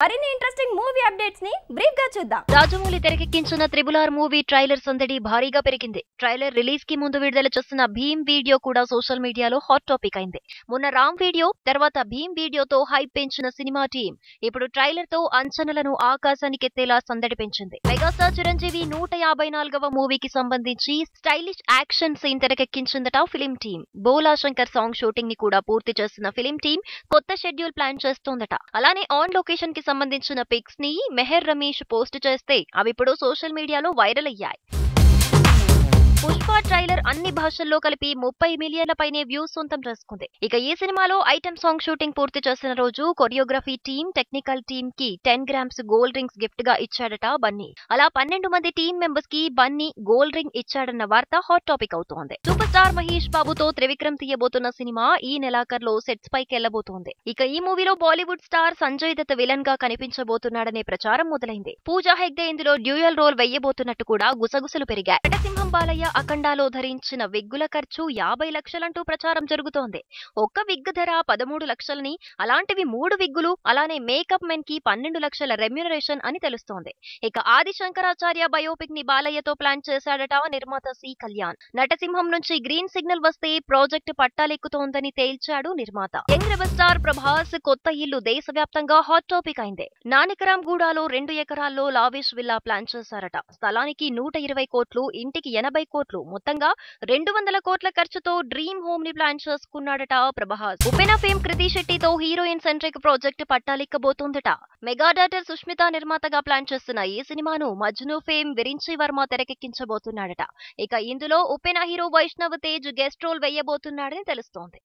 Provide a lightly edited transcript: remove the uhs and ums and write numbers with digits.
మరిన్ని interesting movie updates ని brief గా చూద్దాం. రాజమౌళి తెరకెక్కించిన త్రిబుల్ మూవీ ట్రైలర్ సందడి భారీగా పెరిగింది. ట్రైలర్ రిలీజ్ కి ముందు విడుదల చేస్తున్న భీమ్ వీడియో కూడా సోషల్ మీడియాలో హాట్ టాపిక్ అయింది. మొన్న రామ్ వీడియో తర్వాత భీమ్ వీడియోతో హైప్ పెంచిన సినిమా టీం ఇప్పుడు ట్రైలర్ తో అంచనాలను ఆకాశానికెత్తేలా సందడి పెంచింది. మెగాస్టార్ చిరంజీవి 154వ మూవీకి సంబంధించి స్టైలిష్ యాక్షన్ సీన్ తెరకెక్కించిందట film team. Bhola Shankar song shooting ని కూడా పూర్తి చేస్తున్న ఫిలిం టీం కొత్త షెడ్యూల్ ప్లాన్ చేస్తోందట. అలానే ఆన్ లొకేషన్ కి సంబంధించిన పిక్స్ ని మెహర్ రమేష్ పోస్ట్ చేస్తే అవి ఇప్పుడు సోషల్ మీడియాలో వైరల్ అయ్యాయి. పుష్ప ట్రైలర్ అన్ని భాషల్లో కలిపి 30 మిలియన్ల పైనే వ్యూస్ సొంతం చేసుకుంది. ఇక ఈ సినిమాలో ఐటమ్ సాంగ్ షూటింగ్ పూర్తి చేసిన రోజు కొరియోగ్రఫీ టీం, టెక్నికల్ టీం కి 10 గ్రామ్స్ గోల్డ్ రింగ్స్ గిఫ్ట్ గా ఇచ్చాడట బన్నీ. అలా 12 మంది టీం మెంబర్స్ కి బన్నీ గోల్డ్ రింగ్ ఇచ్చాడన్న వార్త హాట్ టాపిక్ అవుతోంది. సూపర్ స్టార్ మహేష్ బాబుతో త్రివిక్రమ్ తీయబోతున్న సినిమా ఈ నెలాఖరులో సెట్స్ పైకి వెళ్లబోతోంది. ఇక ఈ మూవీలో బాలీవుడ్ స్టార్ సంజయ్ దత్ విలన్ గా కనిపించబోతున్నాడనే ప్రచారం మొదలైంది. పూజా హెగ్డే ఇందులో డ్యూయల్ రోల్ వేయబోతున్నట్టు కూడా గుసగుసలు పెరిగాయి. నటసింహం బాలయ్య అఖండాలో ధరించిన విగ్గుల ఖర్చు 50 లక్షలంటూ ప్రచారం జరుగుతోంది. ఒక్క విగ్ ధర 13 లక్షలని, అలాంటివి 3 విగ్గులు, అలానే మేకప్ మెన్ కి 12 లక్షల రెమ్యునరేషన్ అని తెలుస్తోంది. ఇక ఆది శంకరాచార్య బయోపిక్ ని బాలయ్యతో ప్లాన్ చేశాడట నిర్మాత సి కళ్యాణ్. నటసింహం నుంచి గ్రీన్ సిగ్నల్ వస్తే ప్రాజెక్ట్ పట్టాలెక్కుతోందని తేల్చాడు నిర్మాత. యంగ్ రెబల్ స్టార్ ప్రభాస్ కొత్త ఇల్లు దేశవ్యాప్తంగా హాట్ టాపిక్ అయింది. నానికరామ్ గూడాలో 2 ఎకరాల్లో లావిష్ విల్లా ప్లాన్ చేశారట. స్థలానికి 120 కోట్లు, ఇంటికి 80 కోట్లు, మొత్తంగా 200 కోట్ల ఖర్చుతో డ్రీమ్ హోమ్ ని ప్లాన్ చేసుకున్నాడట ప్రభాస్. ఉపెన ఫేమ్ కృతి శెట్టితో హీరోయిన్ సెంట్రిక్ ప్రాజెక్ట్ పట్టాలెక్కబోతోందట. మెగా డాటర్ సుష్మిత నిర్మాతగా ప్లాన్ చేస్తున్న ఈ సినిమాను మజ్ను ఫేమ్ విరించి వర్మ తెరకెక్కించబోతున్నాడట. ఇక ఇందులో Uppena hero Vaishnav Tej guest role వేయబోతున్నాడని తెలుస్తోంది.